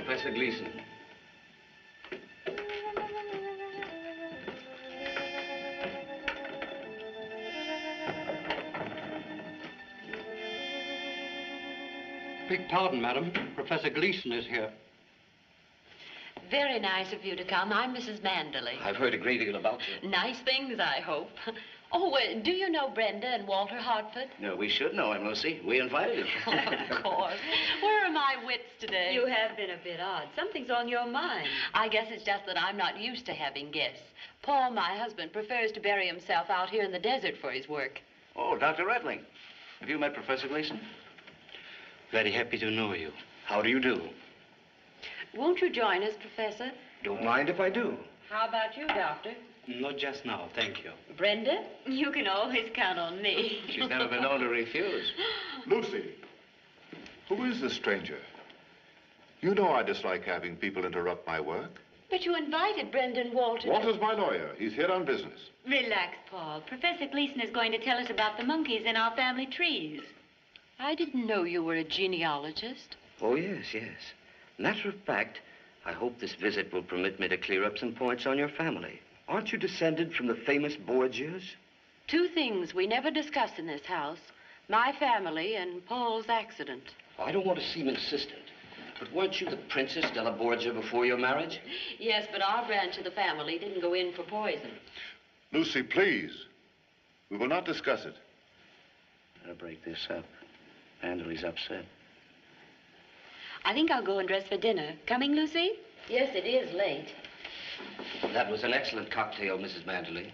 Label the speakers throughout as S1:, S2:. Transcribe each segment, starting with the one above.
S1: Professor Gleason.
S2: Beg pardon, madam. Professor Gleason is here.
S3: Very nice of you to come. I'm Mrs. Manderley.
S1: I've heard a great deal about you.
S3: Nice things, I hope. Oh, do you know Brenda and Walter Hartford?
S1: No, we should know him, Lucy. We invited him.
S3: Oh, of course. Where are my wits today?
S4: You have been a bit odd. Something's on your mind.
S3: I guess it's just that I'm not used to having guests. Paul, my husband, prefers to bury himself out here in the desert for his work.
S1: Oh, Dr. Redling. Have you met Professor Gleason?
S2: Very happy to know you.
S1: How do you do?
S3: Won't you join us, Professor?
S1: Don't mind if I do.
S4: How about you, Doctor?
S2: Not just now, thank you.
S4: Brenda, you can always count on me.
S1: She's never been known to refuse.
S5: Lucy, who is this stranger? You know I dislike having people interrupt my work.
S3: But you invited Brenda and Walter.
S5: Walter's my lawyer. He's here on business.
S4: Relax, Paul. Professor Gleason is going to tell us about the monkeys in our family trees.
S3: I didn't know you were a genealogist.
S1: Oh, yes, yes. Matter of fact, I hope this visit will permit me to clear up some points on your family. Aren't you descended from the famous Borgias?
S3: Two things we never discuss in this house. My family and Paul's accident.
S1: I don't want to seem insistent, but weren't you the Princess della Borgia before your marriage?
S3: Yes, but our branch of the family didn't go in for poison.
S5: Lucy, please. We will not discuss it.
S1: Better break this up. Manderley's upset.
S4: I think I'll go and dress for dinner. Coming, Lucy?
S3: Yes, it is late.
S1: That was an excellent cocktail, Mrs. Manderley.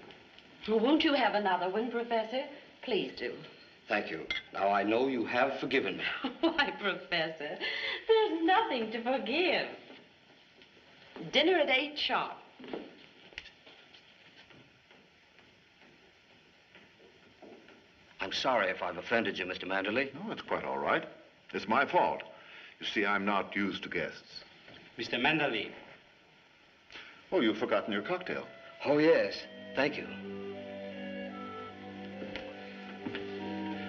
S3: Well, won't you have another one, Professor? Please do.
S1: Thank you. Now, I know you have forgiven me.
S3: Why, Professor, there's nothing to forgive. Dinner at 8 sharp.
S1: I'm sorry if I've offended you, Mr. Manderley.
S5: No, it's quite all right. It's my fault. You see, I'm not used to guests.
S2: Mr. Manderley.
S5: Oh, you've forgotten your cocktail.
S1: Oh, yes. Thank you.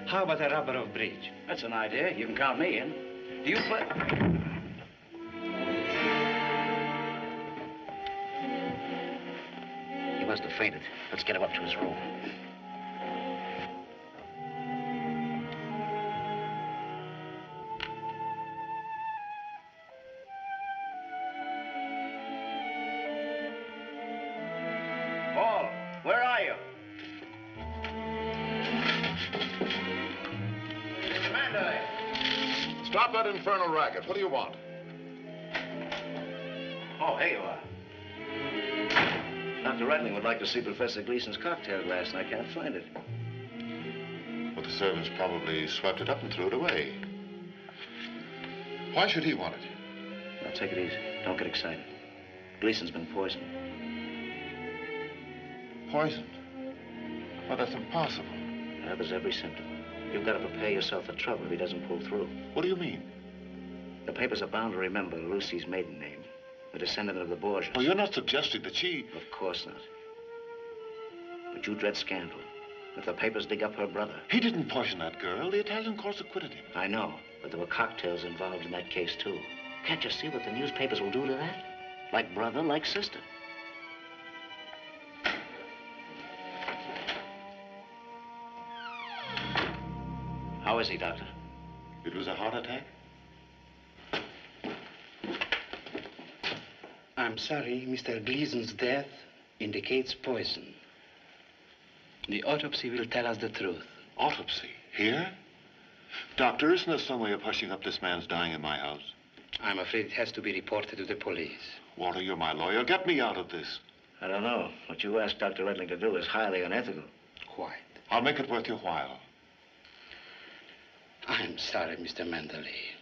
S2: How about a rubber of bridge?
S1: That's an idea. You can count me in. Do you play? He must have fainted. Let's get him up to his room. Paul, where are you? Mr. Manderley.
S5: Stop that infernal racket. What do you want?
S1: Oh, here you are. Dr. Redling would like to see Professor Gleason's cocktail glass, and I can't find it.
S5: Well, the servants probably swept it up and threw it away. Why should he want it?
S1: Now, take it easy. Don't get excited. Gleason's been poisoned.
S5: Poisoned? Well, that's impossible.
S1: That was every symptom. You've got to prepare yourself for trouble if he doesn't pull through.
S5: What do you mean?
S1: The papers are bound to remember Lucy's maiden name, a descendant of the Borgias.
S5: Well, you're not suggesting that she...
S1: Of course not. But you dread scandal. If the papers dig up her brother...
S5: He didn't poison that girl. The Italian courts acquitted him.
S1: I know, but there were cocktails involved in that case, too. Can't you see what the newspapers will do to that? Like brother, like sister. How is he, Doctor?
S5: It was a heart attack?
S2: I'm sorry, Mr. Gleason's death indicates poison. The autopsy will tell us the truth.
S5: Autopsy? Here? Doctor, isn't there some way of hushing up this man's dying in my house?
S2: I'm afraid it has to be reported to the police.
S5: Walter, you're my lawyer. Get me out of this.
S1: I don't know. What you asked Dr. Redling to do is highly unethical.
S2: Quite.
S5: I'll make it worth your while.
S2: I'm sorry, Mr. Manderley.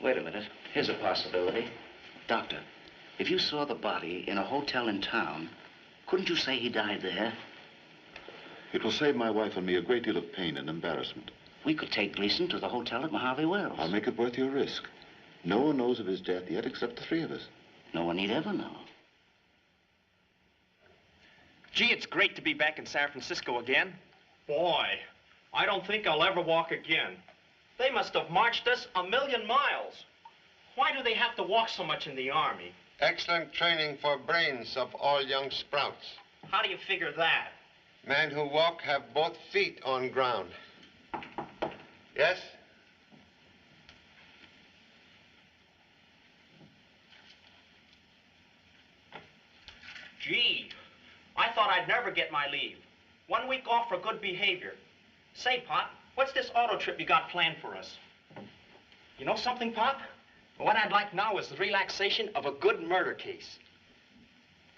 S1: Wait a minute. Here's a possibility. Doctor, if you saw the body in a hotel in town, couldn't you say he died there?
S5: It will save my wife and me a great deal of pain and embarrassment.
S1: We could take Gleason to the hotel at Mojave Wells.
S5: I'll make it worth your risk. No one knows of his death yet except the three of us.
S1: No one need ever know.
S6: Gee, it's great to be back in San Francisco again. Boy, I don't think I'll ever walk again. They must have marched us 1,000,000 miles. Why do they have to walk so much in the Army?
S7: Excellent training for brains of all young sprouts.
S6: How do you figure that?
S7: Men who walk have both feet on ground. Yes?
S6: Gee, I thought I'd never get my leave. 1 week off for good behavior. Say, Pop, what's this auto trip you got planned for us? You know something, Pop? What I'd like now is the relaxation of a good murder case.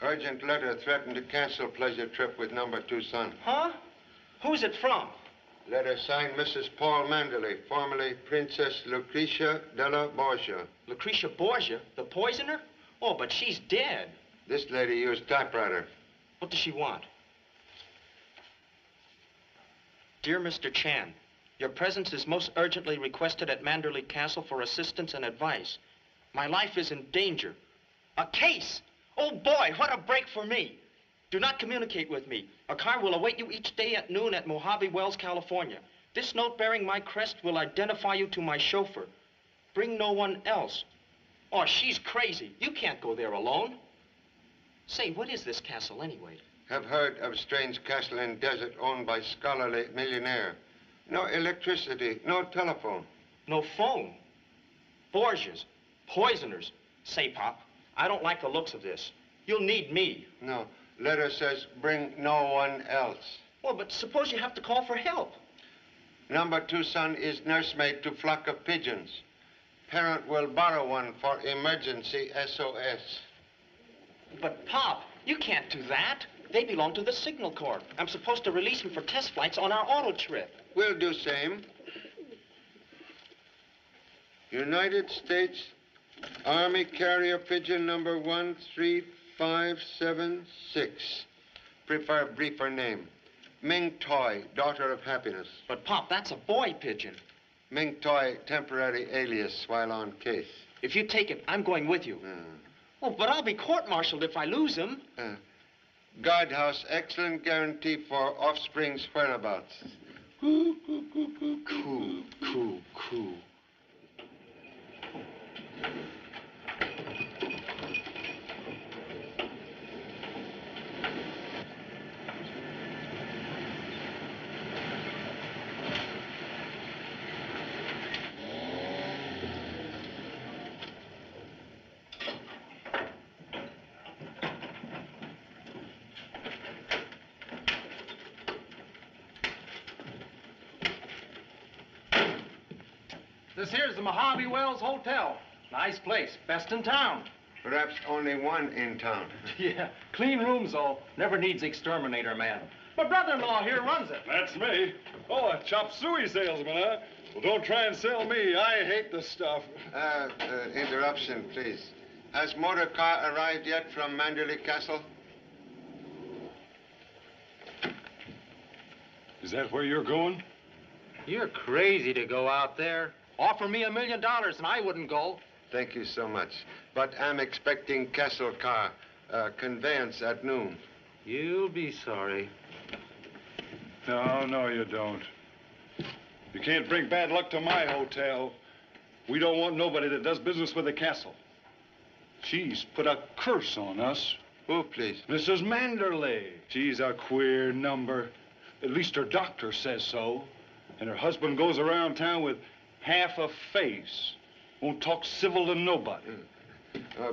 S7: Urgent letter threatened to cancel pleasure trip with number 2 son.
S6: Huh? Who's it from?
S7: Letter signed Mrs. Paul Manderley, formerly Princess Lucretia della Borgia.
S6: Lucretia Borgia, the poisoner? Oh, but she's dead.
S7: This lady used typewriter.
S6: What does she want? Dear Mr. Chan, your presence is most urgently requested at Manderley Castle for assistance and advice. My life is in danger. A case! Oh boy, what a break for me. Do not communicate with me. A car will await you each day at noon at Mojave Wells, California. This note bearing my crest will identify you to my chauffeur. Bring no one else. Oh, she's crazy. You can't go there alone. Say, what is this castle anyway?
S7: Have heard of strange castle in desert owned by scholarly millionaire. No electricity, no telephone.
S6: No phone. Borgias, poisoners. Say, Pop, I don't like the looks of this. You'll need me.
S7: No. Letter says bring no one else.
S6: Well, but suppose you have to call for help.
S7: Number 2 son is nursemaid to flock of pigeons. Parent will borrow one for emergency SOS.
S6: But, Pop, you can't do that. They belong to the Signal Corps. I'm supposed to release them for test flights on our auto trip.
S7: We'll do same. United States Army carrier pigeon number 13576. Prefer briefer name. Ming Toy, daughter of happiness.
S6: But, Pop, that's a boy pigeon.
S7: Ming Toy, temporary alias while on case.
S6: If you take it, I'm going with you. Oh, but I'll be court-martialed if I lose him.
S7: Guardhouse, excellent guarantee for offspring's whereabouts.
S6: Cool, cool.
S8: This here's the Mojave Wells Hotel. Nice place, best in town.
S7: Perhaps only one in town.
S8: Yeah, clean rooms, though. Never needs exterminator man. My brother-in-law here runs it.
S9: That's me. Oh, a chop suey salesman, huh? Well, don't try and sell me. I hate the stuff.
S7: Interruption, please. Has motor car arrived yet from Manderley Castle?
S9: Is that where you're going?
S8: You're crazy to go out there. Offer me $1 million and I wouldn't go.
S7: Thank you so much. But I'm expecting Castle car, conveyance at noon.
S8: You'll be sorry.
S9: No, you don't. You can't bring bad luck to my hotel. We don't want nobody that does business with the castle. She's put a curse on us.
S7: Who, please?
S9: Mrs. Manderley. She's a queer number. At least her doctor says so. And her husband goes around town with half a face. Won't talk civil to nobody.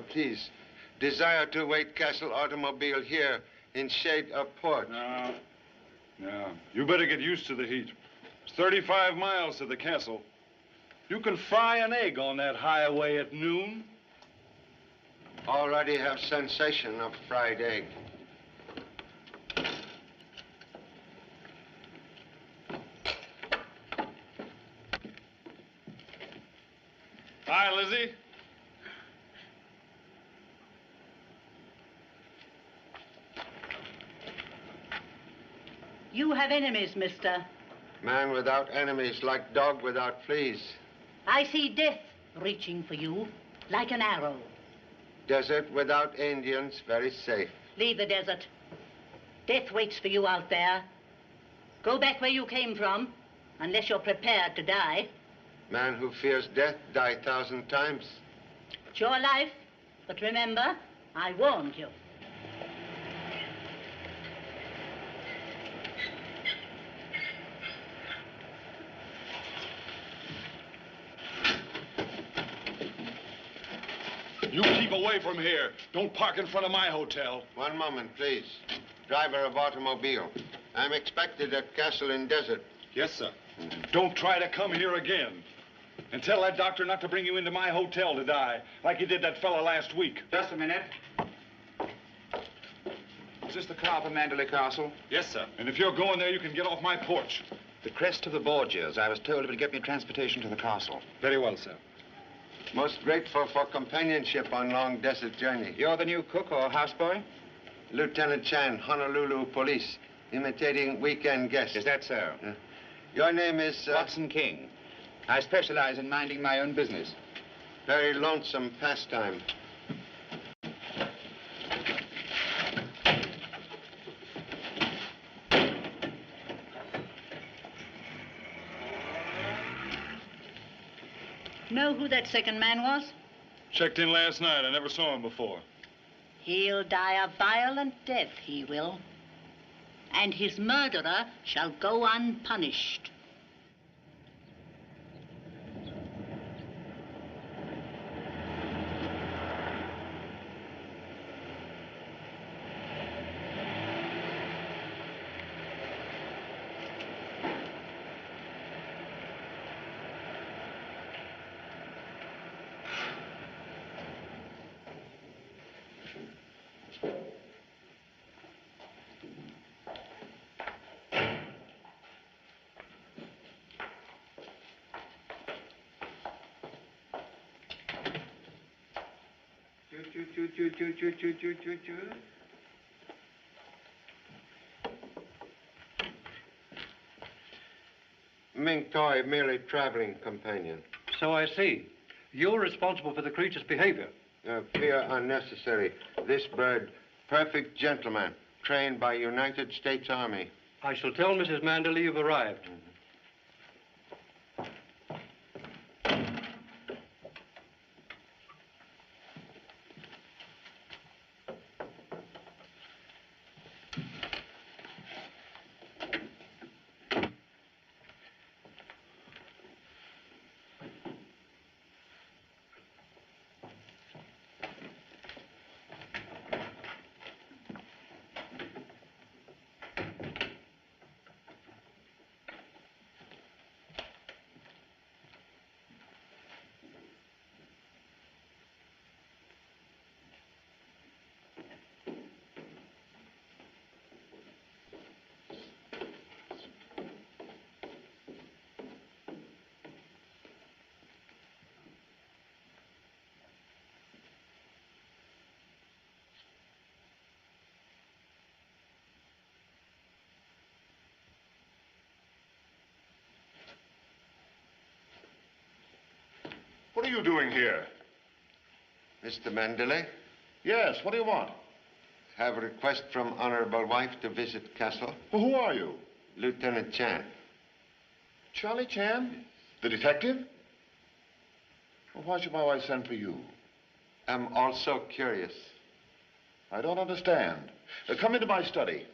S7: Please, desire to wait Castle automobile here in shade of port.
S9: No. You better get used to the heat. It's 35 miles to the castle. You can fry an egg on that highway at noon.
S7: Already have sensation of fried egg.
S9: Hi, Lizzie.
S10: You have enemies, mister.
S7: Man without enemies, like dog without fleas.
S10: I see death reaching for you, like an arrow.
S7: Desert without Indians, very safe.
S10: Leave the desert. Death waits for you out there. Go back where you came from. unless you're prepared to die.
S7: Man who fears death die 1,000 times.
S10: It's your life, but remember, I warned you.
S9: You keep away from here. Don't park in front of my hotel.
S7: One moment, please. Driver of automobile. I'm expected at Castle in Desert.
S9: Yes, sir. Don't try to come here again. And tell that doctor not to bring you into my hotel to die, like he did that fella last week.
S11: Just a minute. Is this the car for Mandalay Castle?
S9: Yes, sir. And if you're going there, you can get off my porch.
S11: The crest of the Borgias. I was told it would get me transportation to the castle.
S9: Very well, sir.
S7: Most grateful for companionship on long desert journey.
S11: You're the new cook or houseboy?
S7: Lieutenant Chan, Honolulu Police, imitating weekend guests.
S11: Is that so?
S7: Your name is...
S11: Watson King. I specialize in minding my own business.
S7: Very lonesome pastime.
S10: Know who that second man was?
S9: Checked in last night. I never saw him before.
S10: He'll die a violent death, he will. And his murderer shall go unpunished.
S7: Ming Toy, merely traveling companion.
S12: So I see. You're responsible for the creature's behavior.
S7: Fear unnecessary. This bird, perfect gentleman, trained by United States Army.
S12: I shall tell Mrs. Mandalay you've arrived.
S5: What are you doing here?
S7: Mr. Mandalay?
S5: Yes, what do you want?
S7: Have a request from honorable wife to visit Castle.
S5: Well, who are you?
S7: Lieutenant Chan.
S5: Charlie Chan? The detective? Well, why should my wife send for you?
S7: I'm also curious.
S5: I don't understand. Come into my study.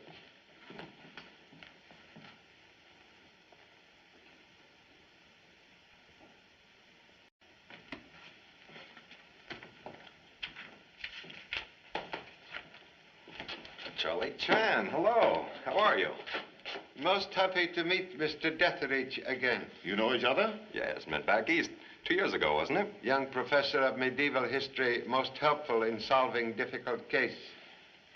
S13: Charlie Chan, hello. How are you?
S7: Most happy to meet Mr. Detheridge again.
S5: You know each other?
S13: Yes, met back east 2 years ago, wasn't it?
S7: Young professor of medieval history, most helpful in solving difficult case.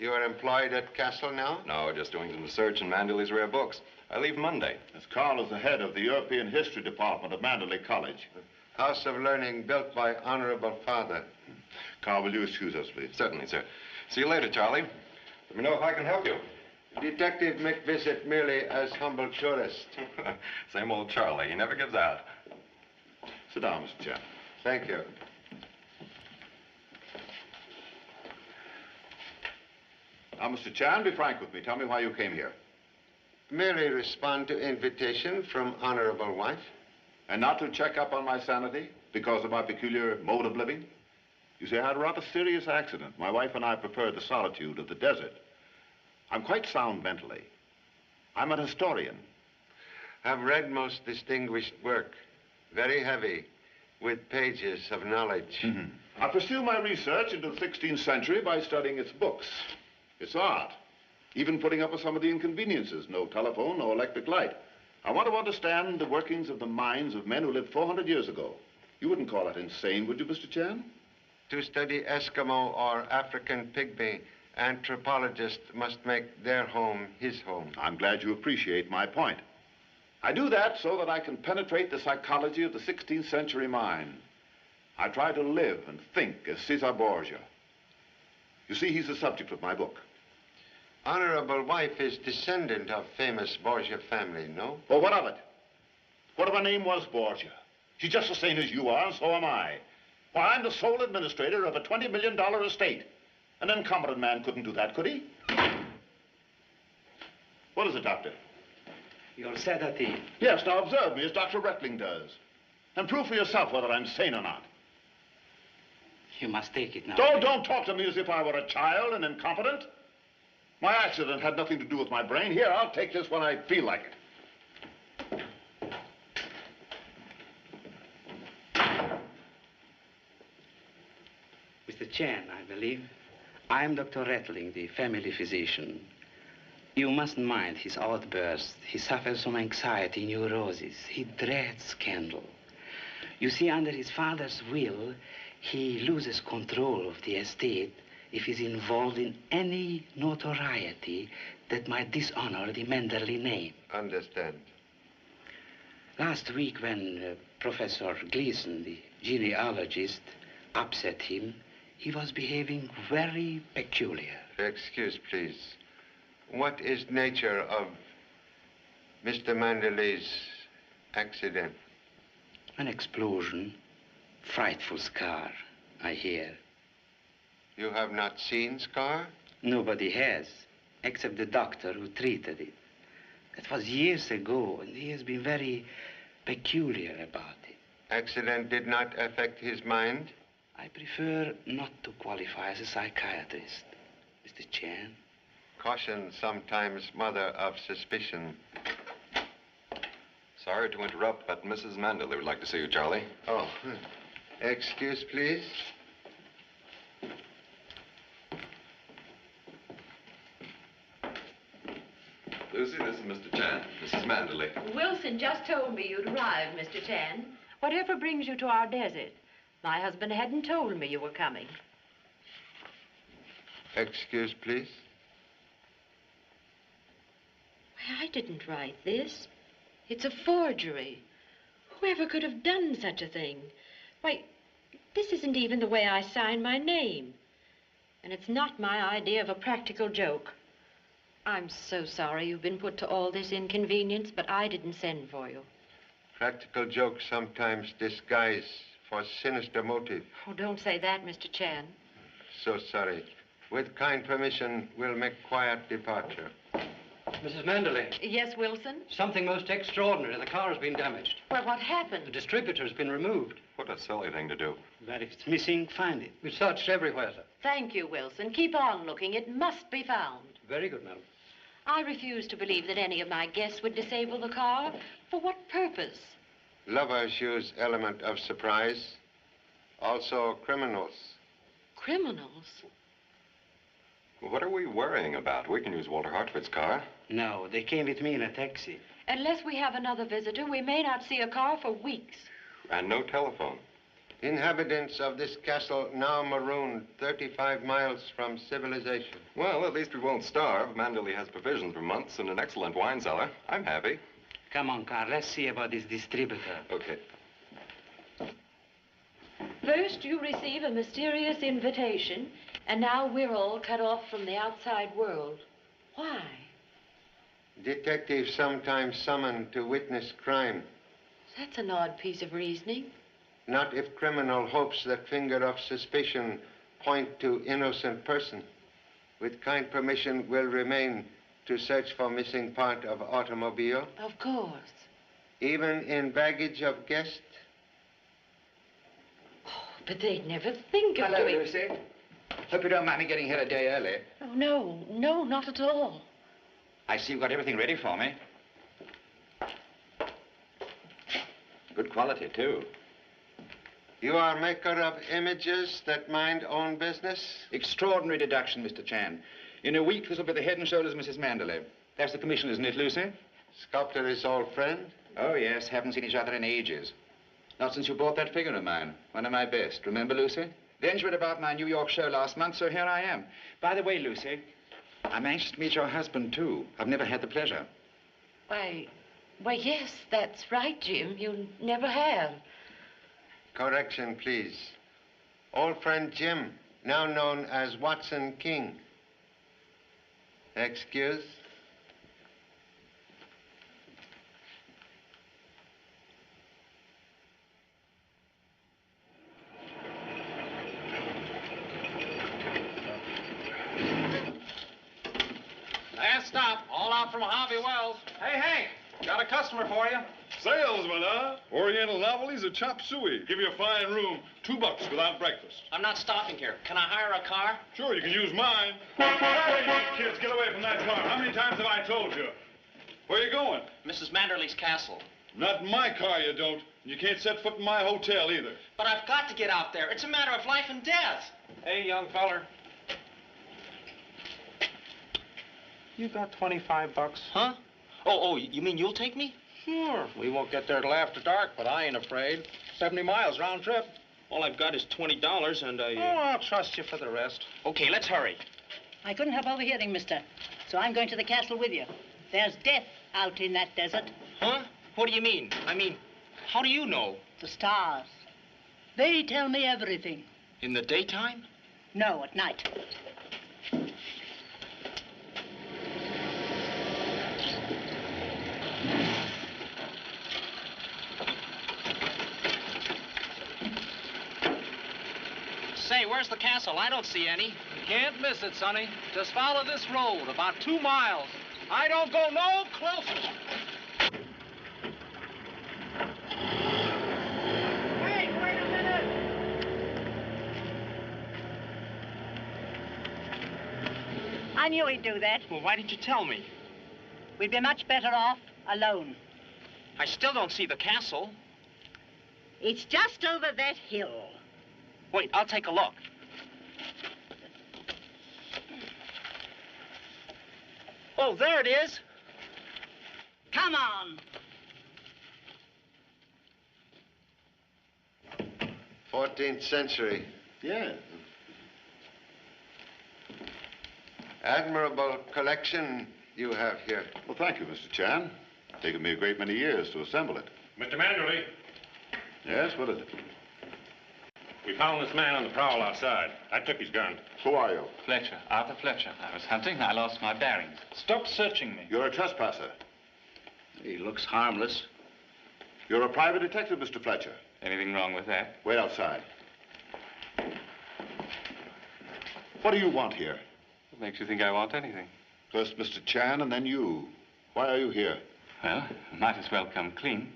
S7: You are employed at Castle now?
S13: No, just doing some research in Manderley's rare books. I leave Monday.
S5: As Carl is the head of the European History Department at Mandalay College.
S7: House of Learning built by honorable father.
S5: Carl, will you excuse us, please?
S13: Certainly, sir. See you later, Charlie. Let me know if I can help you.
S7: Detective make visit merely as humble tourist.
S13: Same old Charlie. He never gives out.
S5: Sit down, Mr. Chan.
S7: Thank you.
S5: Now, Mr. Chan, be frank with me. Tell me why you came here.
S7: Merely respond to invitation from honorable wife.
S5: And not to check up on my sanity because of my peculiar mode of living? You see, I had a rather serious accident. My wife and I prefer the solitude of the desert. I'm quite sound mentally. I'm an historian.
S7: I've read most distinguished work. Very heavy, with pages of knowledge.
S5: I pursue my research into the 16th century by studying its books, its art, even putting up with some of the inconveniences. No telephone, no electric light. I want to understand the workings of the minds of men who lived 400 years ago. You wouldn't call that insane, would you, Mr. Chan?
S7: To study Eskimo or African pygmy, anthropologist must make their home his home.
S5: I'm glad you appreciate my point. I do that so that I can penetrate the psychology of the 16th century mind. I try to live and think as Caesar Borgia. You see, he's the subject of my book.
S7: Honorable wife is descendant of famous Borgia family, no?
S5: Well, what of it? What if her name was Borgia? She's just the same as you are, and so am I. Why, I'm the sole administrator of a $20 million estate. An incompetent man couldn't do that, could he? What is it, Doctor?
S2: Your sedative.
S5: Yes, now observe me as Dr. Reckling does. And prove for yourself whether I'm sane or not.
S2: You must take it now.
S5: Don't talk to me as if I were a child and incompetent. My accident had nothing to do with my brain. Here, I'll take this when I feel like it.
S2: Mr. Chan, I believe. I'm Dr. Reckling, the family physician. You mustn't mind his outbursts. He suffers from anxiety, neurosis. He dreads scandal. You see, under his father's will, he loses control of the estate if he's involved in any notoriety that might dishonor the Manderley name.
S7: Understand.
S2: Last week, when Professor Gleason, the genealogist, upset him, he was behaving very peculiar.
S7: Excuse, please. What is nature of Mr. Manderley's accident?
S2: An explosion. Frightful scar, I hear.
S7: You have not seen scar?
S2: Nobody has, except the doctor who treated it. That was years ago, and he has been very peculiar about it.
S7: Accident did not affect his mind?
S2: I prefer not to qualify as a psychiatrist, Mr. Chan.
S7: Caution sometimes mother of suspicion.
S13: Sorry to interrupt, but Mrs. Manderley would like to see you, Charlie.
S7: Oh, excuse, please.
S13: Lucy, this is Mr. Chan. Mrs. Manderley.
S3: Wilson just told me you'd arrived, Mr. Chan. Whatever brings you to our desert? My husband hadn't told me you were coming.
S7: Excuse, please.
S3: Why, I didn't write this. It's a forgery. Whoever could have done such a thing? Why, this isn't even the way I sign my name. And it's not my idea of a practical joke. I'm so sorry you've been put to all this inconvenience, but I didn't send for you.
S7: Practical jokes sometimes disguise for sinister motive.
S3: Oh, don't say that, Mr. Chan.
S7: So sorry. With kind permission, we'll make quiet departure.
S12: Mrs. Manderley.
S3: Yes, Wilson?
S12: Something most extraordinary. The car has been damaged.
S3: Well, what happened?
S12: The distributor's been removed.
S13: What a silly thing to do.
S2: But if it's missing, find it.
S12: We searched everywhere, sir.
S3: Thank you, Wilson. Keep on looking. It must be found.
S12: Very good, madam.
S3: I refuse to believe that any of my guests would disable the car. For what purpose?
S7: Lovers use element of surprise. Also criminals.
S3: Criminals?
S13: What are we worrying about? We can use Walter Hartford's car.
S2: No, they came with me in a taxi.
S3: Unless we have another visitor, we may not see a car for weeks.
S13: And no telephone.
S7: Inhabitants of this castle now marooned 35 miles from civilization.
S13: Well, at least we won't starve. Manderley has provisions for months and an excellent wine cellar. I'm happy.
S2: Come on, Carl. Let's see about this distributor.
S13: Okay.
S3: First, you receive a mysterious invitation, and now we're all cut off from the outside world. Why?
S7: Detectives sometimes summoned to witness crime.
S3: That's an odd piece of reasoning.
S7: Not if criminal hopes that finger of suspicion point to innocent person. With kind permission, will remain to search for missing part of automobile?
S3: Of course.
S7: Even in baggage of guest?
S3: But they'd never think of
S11: Hello,
S3: doing...
S11: Lucy. Hope you don't mind me getting here a day early.
S3: Oh, no, not at all.
S11: I see you've got everything ready for me. Good quality, too.
S7: You are maker of images that mind own business?
S11: Extraordinary deduction, Mr. Chan. In a week, this will be the head and shoulders of Mrs. Manderley. That's the commission, isn't it, Lucy?
S7: Sculptor is old friend?
S11: Oh, yes. Haven't seen each other in ages. Not since you bought that figure of mine. One of my best. Remember, Lucy? Then you read about my New York show last month, so here I am. By the way, Lucy, I'm anxious to meet your husband, too. I've never had the pleasure.
S3: Why, yes, that's right, Jim. You never have.
S7: Correction, please. Old friend Jim, now known as Watson King. Excuse?
S8: Last stop, all out from Mojave Wells. Hey, Hank, got a customer for you.
S9: Salesman, huh? Oriental novelties or chop suey. Give you a fine room, $2 without breakfast.
S8: I'm not stopping here. Can I hire a car?
S9: Sure, you can use mine. Hey, kids, get away from that car. How many times have I told you? Where you going?
S8: Mrs. Manderley's castle.
S9: Not in my car, you don't. You can't set foot in my hotel either.
S8: But I've got to get out there. It's a matter of life and death. Hey, young feller. You got 25 bucks. Huh? Oh, you mean you'll take me? Sure. We won't get there till after dark, but I ain't afraid. 70 miles round trip. All I've got is $20 and I... Oh, I'll trust you for the rest. Okay, let's hurry.
S10: I couldn't help overhearing, mister. So I'm going to the castle with you. There's death out in that desert.
S8: Huh? What do you mean? I mean, how do you know?
S10: The stars. They tell me everything.
S8: In the daytime?
S10: No, at night.
S8: Say, where's the castle? I don't see any. You can't miss it, Sonny. Just follow this road, about 2 miles. I don't go no closer.
S10: Hey, wait a minute! I knew he'd do that.
S8: Well, why didn't you tell me?
S10: We'd be much better off alone.
S8: I still don't see the castle.
S10: It's just over that hill.
S8: Wait, I'll take a look. Oh, there it is.
S10: Come on.
S7: 14th century.
S5: Yeah.
S7: Admirable collection you have here.
S5: Well, thank you, Mr. Chan. It's taken me a great many years to assemble it.
S14: Mr. Manderley,
S5: Yes, what is it?
S14: we found this man on the prowl outside. I took his gun.
S5: Who are you?
S15: Fletcher, Arthur Fletcher. I was hunting. I lost my bearings.
S8: Stop searching me.
S5: You're a trespasser.
S1: He looks harmless.
S5: You're a private detective, Mr. Fletcher.
S15: Anything wrong with that?
S5: Wait outside. What do you want here?
S15: What makes you think I want anything?
S5: First Mr. Chan and then you. Why are you here?
S15: Well, might as well come clean.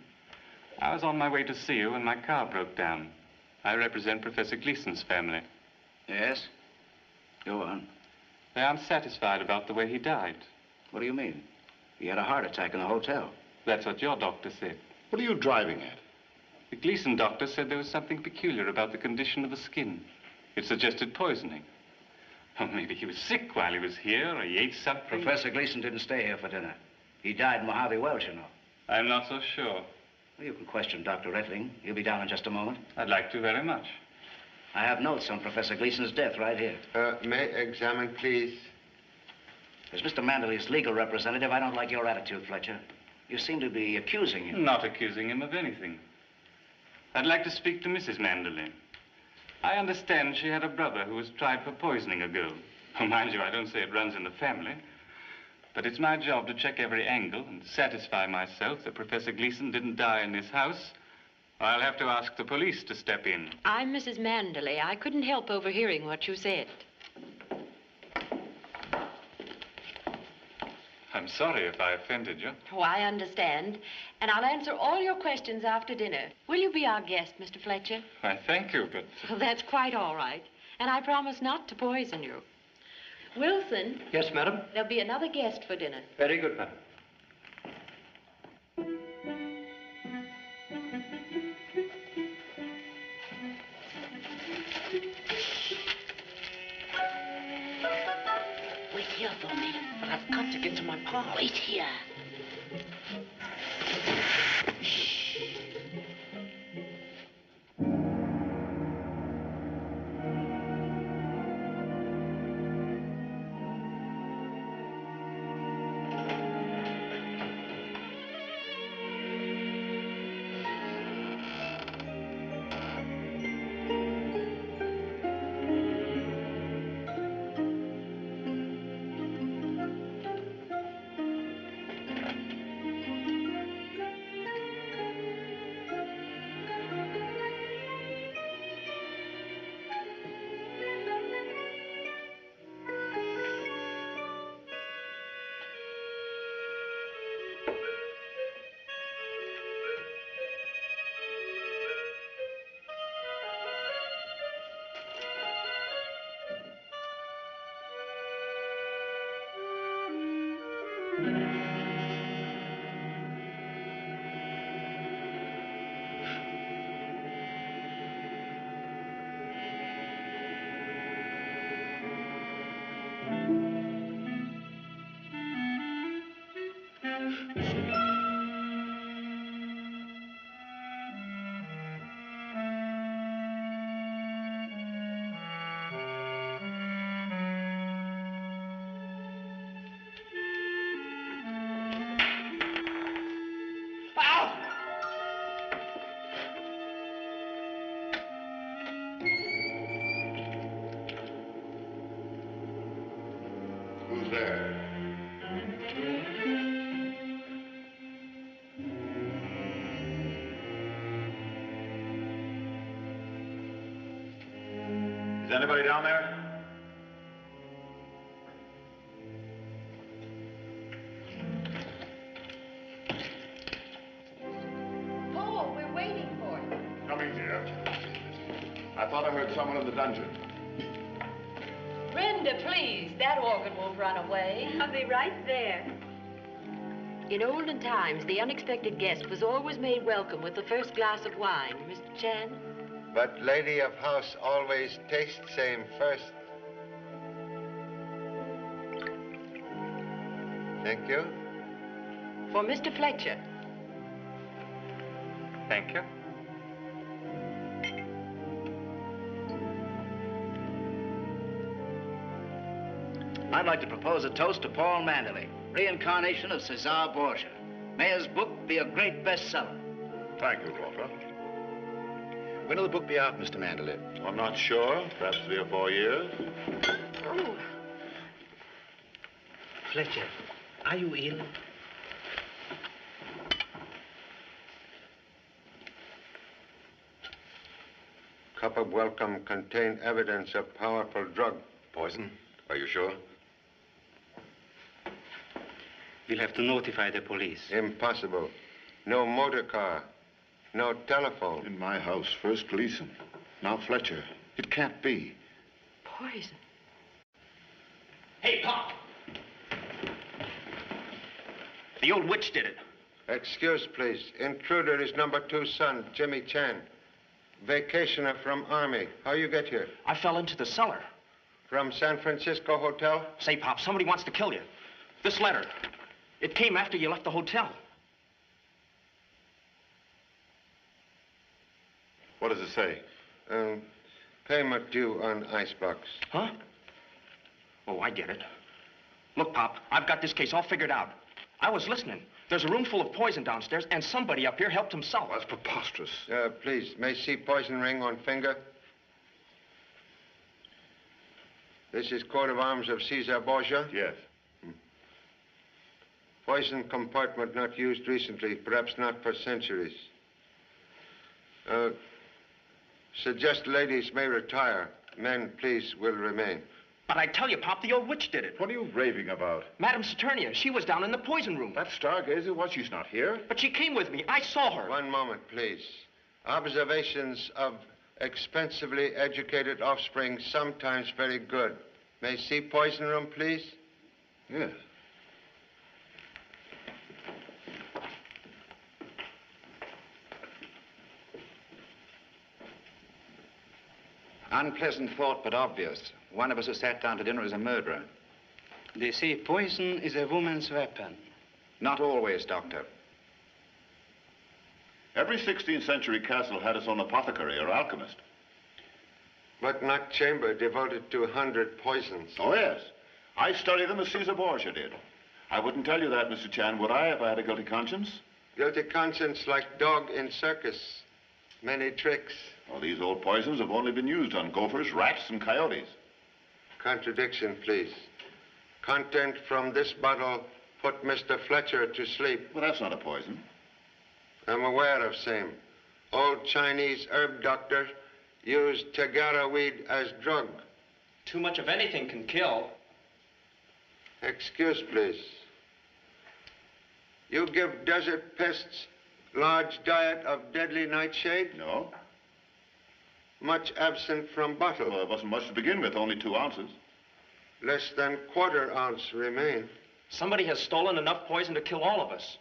S15: I was on my way to see you when my car broke down. I represent Professor Gleason's family.
S1: Yes? Go on.
S15: They aren't satisfied about the way he died.
S1: What do you mean? He had a heart attack in the hotel.
S15: That's what your doctor said.
S5: What are you driving at?
S15: The Gleason doctor said there was something peculiar about the condition of the skin. It suggested poisoning. Or maybe he was sick while he was here, or he ate something.
S1: Professor Gleason didn't stay here for dinner. He died in Mojave Wells, you know.
S15: I'm not so sure.
S1: Well, you can question Dr. Rettling. He'll be down in just a moment.
S15: I'd like to very much.
S1: I have notes on Professor Gleason's death right here.
S7: May I examine, please?
S1: As Mr. Manderley's legal representative, I don't like your attitude, Fletcher. You seem to be accusing him.
S15: Not accusing him of anything. I'd like to speak to Mrs. Manderley. I understand she had a brother who was tried for poisoning a girl. Oh, mind you, I don't say it runs in the family. But it's my job to check every angle and satisfy myself that Professor Gleason didn't die in this house. Or I'll have to ask the police to step in.
S3: I'm Mrs. Manderley. I couldn't help overhearing what you said.
S15: I'm sorry if I offended you.
S3: Oh, I understand. And I'll answer all your questions after dinner. Will you be our guest, Mr. Fletcher?
S15: Why, thank you, but...
S3: Well, that's quite all right. And I promise not to poison you. Wilson.
S12: Yes, madam?
S3: There'll be another guest for dinner.
S12: Very good, madam.
S1: Wait here for me.
S6: But I've got to get to my pod.
S1: Wait here.
S5: Who's there? Is anybody down there?
S3: Paul, we're waiting for you.
S5: Coming, dear. I thought I heard someone in the dungeon.
S3: Brenda, please. That organ won't run away.
S4: I'll be right there.
S3: In olden times, the unexpected guest was always made welcome with the first glass of wine. Mr. Chan?
S7: But lady of house always taste same first. Thank you.
S3: For Mr. Fletcher.
S15: Thank you.
S1: I'd like to propose a toast to Paul Manderley, reincarnation of Cesar Borgia. May his book be a great bestseller.
S5: Thank you, Crawford.
S1: When will the book be out, Mr. Manderley?
S5: I'm not sure. Perhaps 3 or 4 years.
S2: Oh. Fletcher, are you ill?
S7: Cup of welcome contained evidence of powerful drug.
S13: Poison? Are you sure?
S2: We'll have to notify the police.
S7: Impossible. No motor car. No telephone.
S5: In my house, first Gleason, now Fletcher. It can't be.
S3: Poison.
S6: Hey, Pop! The old witch did it.
S7: Excuse, please. Intruder is number 2 son, Jimmy Chan. Vacationer from Army. How you get here?
S6: I fell into the cellar.
S7: From San Francisco Hotel?
S6: Say, Pop, somebody wants to kill you. This letter. It came after you left the hotel.
S5: What does it say?
S7: Payment due on icebox.
S6: Huh? Oh, I get it. Look, Pop, I've got this case all figured out. I was listening. There's a room full of poison downstairs, and somebody up here helped himself.
S5: That's preposterous.
S7: Please, may see poison ring on finger? This is coat of arms of Cesar Borgia?
S5: Yes.
S7: Poison compartment not used recently, perhaps not for centuries. Suggest ladies may retire. Men, please, will remain.
S6: But I tell you, Pop, the old witch did it.
S5: What are you raving about?
S6: Madame Saturnia, she was down in the poison room.
S5: That stargazer, what? She's not here?
S6: But she came with me. I saw her.
S7: One moment, please. Observations of expensively educated offspring sometimes very good. May see poison room, please?
S5: Yes.
S11: Unpleasant thought, but obvious. One of us who sat down to dinner is a murderer.
S2: They say poison is a woman's weapon.
S11: Not always, Doctor.
S5: Every 16th century castle had its own apothecary or alchemist.
S7: But not chamber devoted to 100 poisons.
S5: Oh, yes. I studied them as Caesar Borgia did. I wouldn't tell you that, Mr. Chan, would I, if I had a guilty conscience?
S7: Guilty conscience like dog in circus. Many tricks.
S5: Well, these old poisons have only been used on gophers, rats, and coyotes.
S7: Contradiction, please. Content from this bottle put Mr. Fletcher to sleep.
S5: Well, that's not a poison.
S7: I'm aware of same. Old Chinese herb doctor used tagara weed as drug.
S6: Too much of anything can kill.
S7: Excuse, please. You give desert pests large diet of deadly nightshade?
S5: No.
S7: Much absent from bottle?
S5: Well, it wasn't much to begin with, only 2 ounces.
S7: Less than quarter ounce remain.
S6: Somebody has stolen enough poison to kill all of us.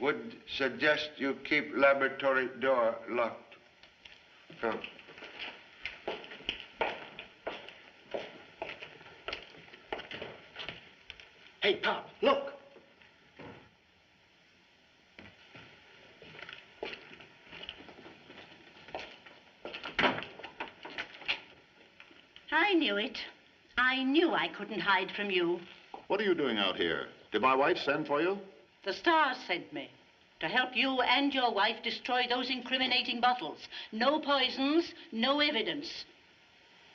S7: Would suggest you keep laboratory door locked. Come.
S6: Hey, Pop, look.
S10: I knew it. I knew I couldn't hide from you.
S5: What are you doing out here? Did my wife send for you?
S10: The stars sent me to help you and your wife destroy those incriminating bottles. No poisons, no evidence.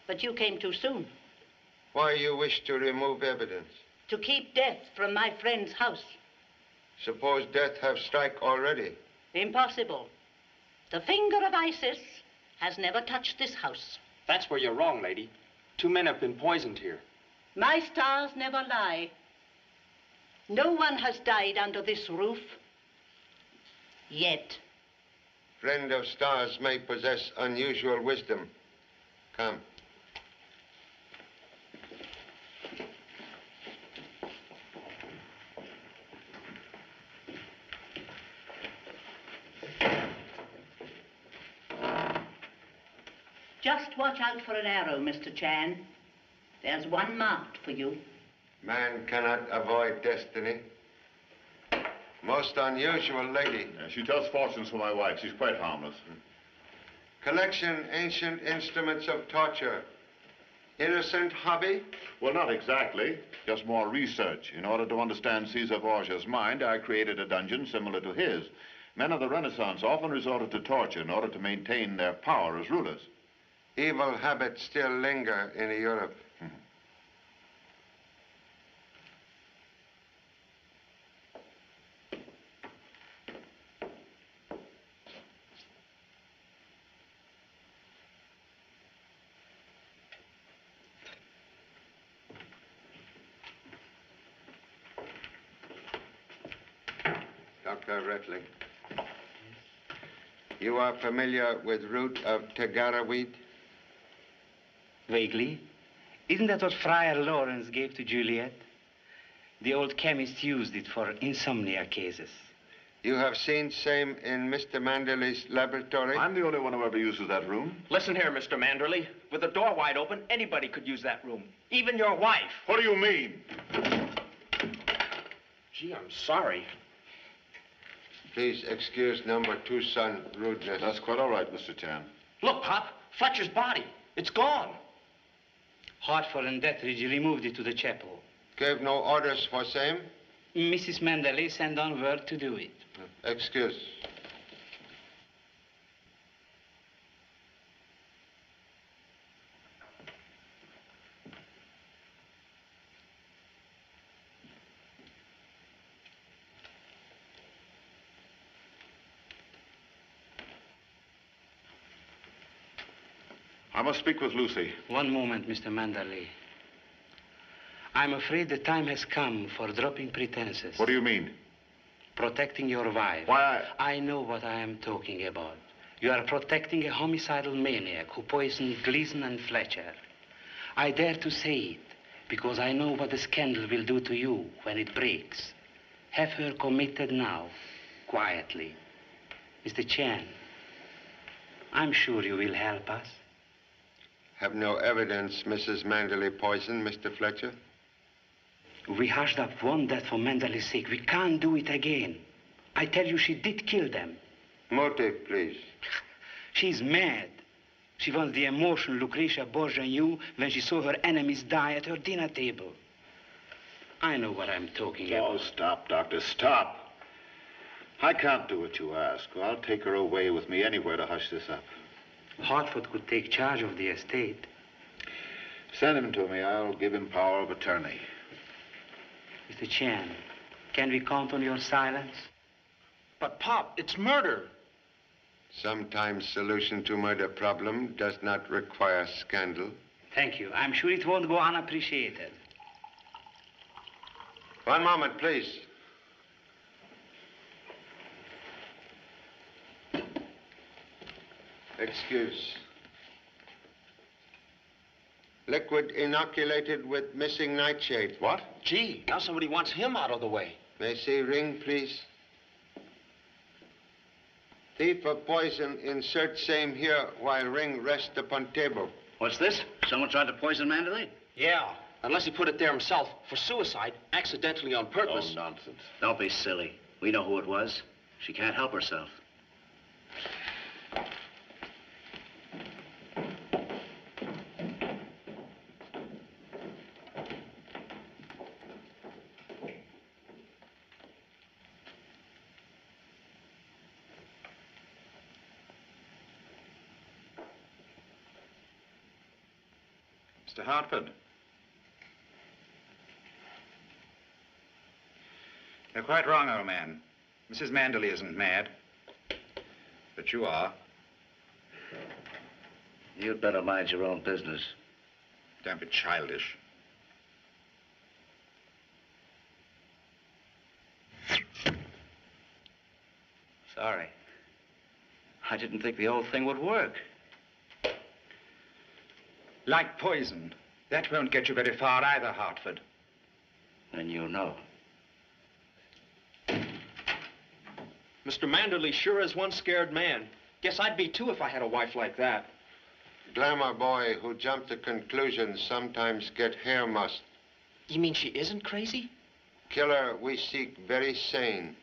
S10: But you came too soon.
S7: Why you wish to remove evidence?
S10: To keep death from my friend's house.
S7: Suppose death have strike already.
S10: Impossible. The finger of Isis has never touched this house.
S6: That's where you're wrong, lady. 2 men have been poisoned here.
S10: My stars never lie. No one has died under this roof. Yet.
S7: Friend of stars may possess unusual wisdom. Come.
S10: Just watch out for an arrow, Mr. Chan. There's one marked for you.
S7: Man cannot avoid destiny. Most unusual lady.
S5: Yeah, she tells fortunes for my wife. She's quite harmless.
S7: Collection ancient instruments of torture. Innocent hobby?
S5: Well, not exactly. Just more research. In order to understand Caesar Borgia's mind, I created a dungeon similar to his. Men of the Renaissance often resorted to torture in order to maintain their power as rulers.
S7: Evil habits still linger in Europe. Dr. Retling, you are familiar with root of tagara weed?
S2: Vaguely. Isn't that what Friar Lawrence gave to Juliet? The old chemist used it for insomnia cases.
S7: You have seen same in Mr. Manderley's laboratory?
S5: I'm the only one who ever uses that room.
S6: Listen here, Mr. Manderley. With the door wide open, anybody could use that room. Even your wife.
S5: What do you mean?
S6: Gee, I'm sorry.
S7: Please excuse number 2 son rudeness.
S5: That's quite all right, Mr. Chan.
S6: Look, Pop, Fletcher's body. It's gone.
S2: Hartford and Detheridge removed it to the chapel.
S7: Gave no orders for same?
S2: Mrs. Manderley sent on word to do it.
S7: Excuse.
S5: I must speak with Lucy.
S2: One moment, Mr. Manderley. I'm afraid the time has come for dropping pretenses.
S5: What do you mean?
S2: Protecting your wife.
S5: Why,
S2: I know what I am talking about. You are protecting a homicidal maniac who poisoned Gleason and Fletcher. I dare to say it because I know what the scandal will do to you when it breaks. Have her committed now, quietly. Mr. Chan, I'm sure you will help us.
S7: Have no evidence Mrs. Manderley poisoned Mr. Fletcher?
S2: We hushed up one death for Manderley's sake. We can't do it again. I tell you, she did kill them.
S7: Motive, please.
S2: She's mad. She wants the emotion Lucretia Borgia knew when she saw her enemies die at her dinner table. I know what I'm talking about.
S5: Oh, stop, Doctor, stop. I can't do what you ask. I'll take her away with me anywhere to hush this up.
S2: Hartford could take charge of the estate.
S5: Send him to me. I'll give him power of attorney.
S2: Mr. Chan, can we count on your silence?
S6: But, Pop, it's murder.
S7: Sometimes solution to murder problem does not require scandal.
S2: Thank you. I'm sure it won't go unappreciated.
S7: One moment, please. Excuse. Liquid inoculated with missing nightshade.
S6: What? Gee, now somebody wants him out of the way.
S7: May I see ring, please? Thief of poison, insert same here while ring rest upon table.
S1: What's this? Someone tried to poison Manderley?
S6: Yeah, unless he put it there himself for suicide, accidentally on purpose.
S5: Oh, nonsense.
S1: Don't be silly. We know who it was. She can't help herself.
S11: Mr. Hartford. You're quite wrong, old man. Mrs. Manderley isn't mad. But you are.
S1: You'd better mind your own business.
S11: Don't be childish.
S1: Sorry. I didn't think the whole thing would work.
S11: Like poison. That won't get you very far either, Hartford.
S1: Then you know.
S6: Mr. Manderley sure is one scared man. Guess I'd be too if I had a wife like that.
S7: Glamour boy who jump to conclusions sometimes get hair mussed.
S6: You mean she isn't crazy?
S7: Killer we seek very sane.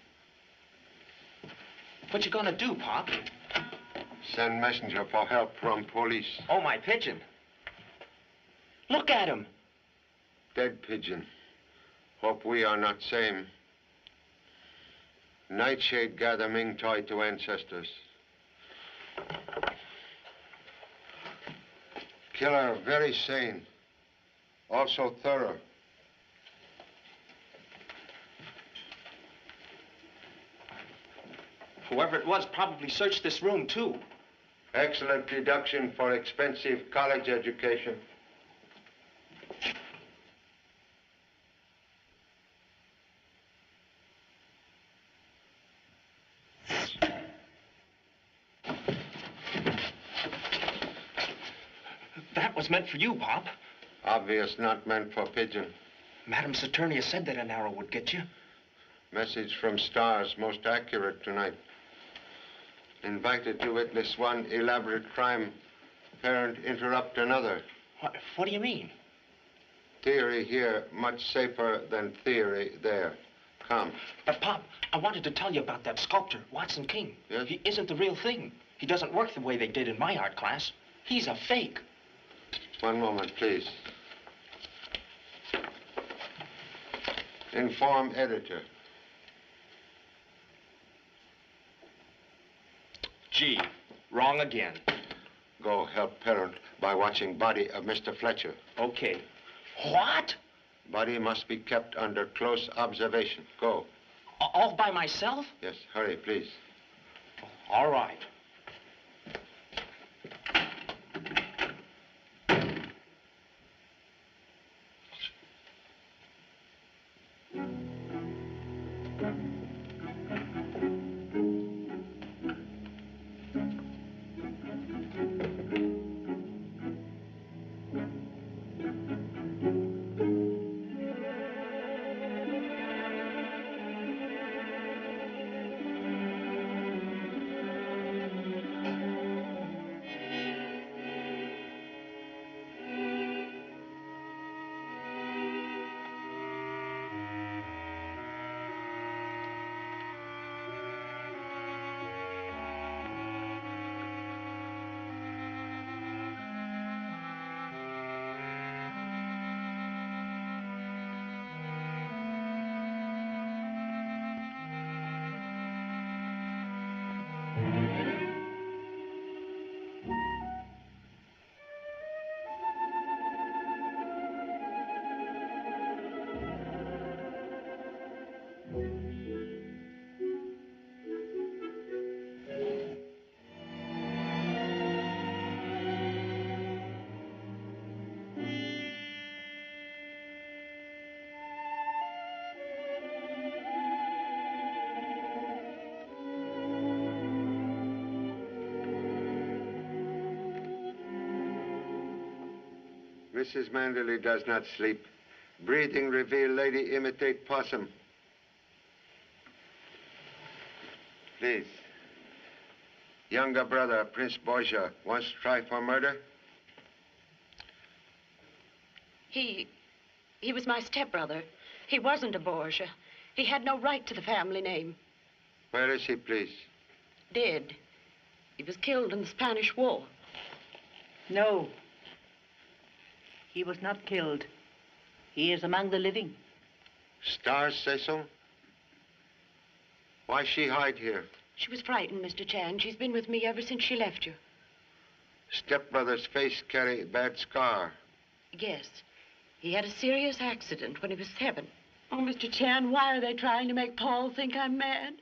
S6: What you gonna do, Pop?
S7: Send messenger for help from police.
S6: Oh, my pigeon. Look at him.
S7: Dead pigeon. Hope we are not same. Nightshade gather Ming toy to ancestors. Killer very sane. Also thorough.
S6: Whoever it was probably searched this room, too.
S7: Excellent deduction for expensive college education.
S6: That was meant for you, Pop.
S7: Obvious not meant for pigeon.
S6: Madam Saturnia said that an arrow would get you.
S7: Message from stars, most accurate tonight. Invited to witness one elaborate crime. Parent interrupt another.
S6: What do you mean?
S7: Theory here, much safer than theory there. Come.
S6: But, Pop, I wanted to tell you about that sculptor, Watson King.
S7: Yes?
S6: He isn't the real thing. He doesn't work the way they did in my art class. He's a fake.
S7: One moment, please. Inform editor.
S6: Gee, wrong again.
S7: Go help parent by watching body of Mr. Fletcher.
S6: Okay. What?
S7: Body must be kept under close observation. Go.
S6: All by myself?
S7: Yes, hurry, please.
S6: All right.
S7: Mrs. Manderley does not sleep. Breathing reveal lady imitate possum. Please. Younger brother, Prince Borgia, wants to try for murder?
S16: He was my stepbrother. He wasn't a Borgia. He had no right to the family name.
S7: Where is he, please?
S16: Dead. He was killed in the Spanish War.
S10: No. He was not killed. He is among the living.
S7: Stars say so? Why she hide here?
S16: She was frightened, Mr. Chan. She's been with me ever since she left you.
S7: Stepbrother's face carry bad scar.
S16: Yes. He had a serious accident when he was 7. Oh, Mr. Chan, why are they trying to make Paul think I'm mad?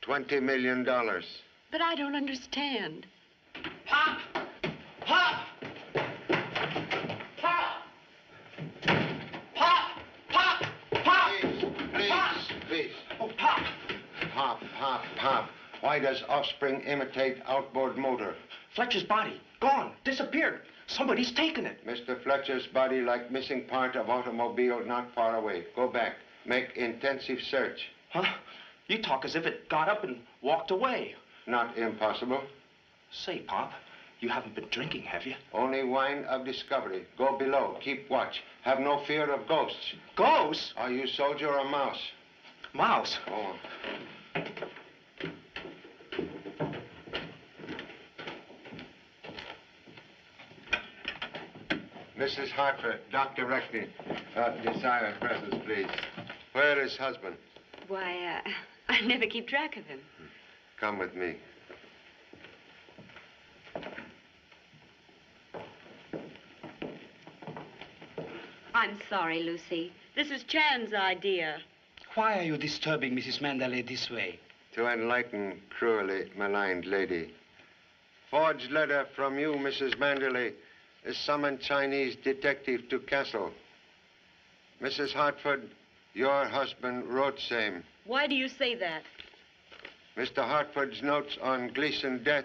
S7: $20 million.
S16: But I don't understand.
S6: Pop! Pop! Pop! Pop! Pop! Pop!
S7: Please.
S6: Oh, Pop!
S7: Pop. Why does offspring imitate outboard motor?
S6: Fletcher's body. Gone. Disappeared. Somebody's taken it.
S7: Mr. Fletcher's body like missing part of automobile not far away. Go back. Make intensive search.
S6: Huh? You talk as if it got up and walked away.
S7: Not impossible.
S6: Say, Pop, you haven't been drinking, have you?
S7: Only wine of discovery. Go below. Keep watch. Have no fear of ghosts.
S6: Ghosts?
S7: Are you soldier or mouse?
S6: Mouse?
S7: Oh. Mrs. Hartford, Dr. Reckney, desire presence, please. Where is husband?
S4: Why, I never keep track of him.
S7: Come with me.
S4: I'm sorry, Lucy. This is Chan's idea.
S2: Why are you disturbing Mrs. Manderley this way?
S7: To enlighten cruelly maligned lady. Forged letter from you, Mrs. Manderley, summoned Chinese detective to castle. Mrs. Hartford, your husband wrote same.
S3: Why do you say that?
S7: Mr. Hartford's notes on Gleason death,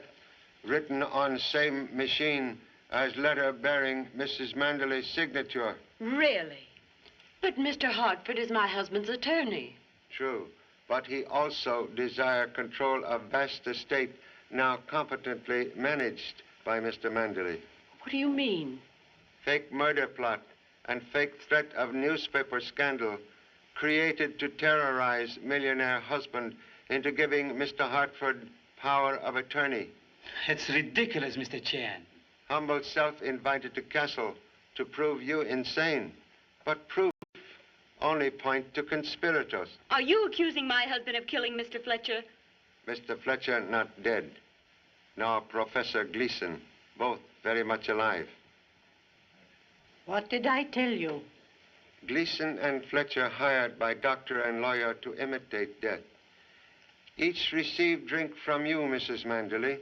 S7: written on same machine as letter bearing Mrs. Manderley's signature.
S3: Really?
S16: But Mr. Hartford is my husband's attorney.
S7: True, but he also desire control of vast estate now competently managed by Mr. Manderley.
S16: What do you mean?
S7: Fake murder plot and fake threat of newspaper scandal created to terrorize millionaire husband into giving Mr. Hartford power of attorney.
S2: It's ridiculous, Mr. Chan.
S7: Humble self invited to castle to prove you insane. But proof only point to conspirators.
S4: Are you accusing my husband of killing Mr. Fletcher?
S7: Mr. Fletcher not dead. Nor Professor Gleason, both very much alive.
S10: What did I tell you?
S7: Gleason and Fletcher hired by doctor and lawyer to imitate death. Each received drink from you, Mrs. Manderley,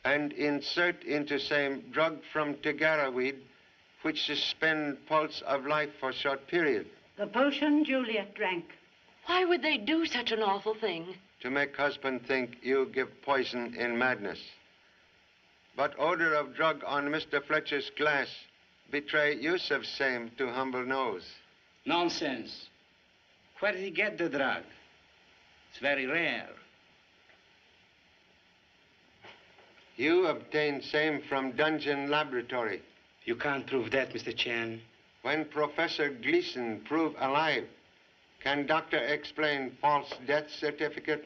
S7: and insert into same drug from Tegara weed, which suspend pulse of life for short period.
S10: The potion Juliet drank.
S16: Why would they do such an awful thing?
S7: To make husband think you give poison in madness. But odor of drug on Mr. Fletcher's glass betray use of same to humble nose.
S2: Nonsense. Where did he get the drug? It's very rare.
S7: You obtained same from dungeon laboratory.
S2: You can't prove that, Mr. Chan.
S7: When Professor Gleason prove alive, can doctor explain false death certificate?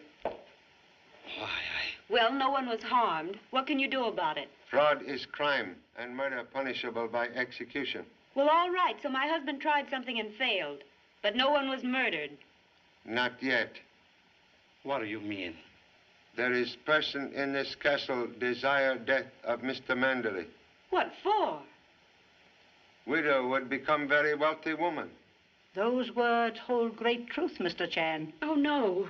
S4: Well, no one was harmed. What can you do about it?
S7: Fraud is crime and murder punishable by execution.
S4: Well, all right, so my husband tried something and failed. But no one was murdered.
S7: Not yet.
S2: What do you mean?
S7: There is person in this castle desire death of Mr. Manderley.
S4: What for?
S7: Widow would become very wealthy woman.
S10: Those words hold great truth, Mr. Chan.
S3: Oh, no.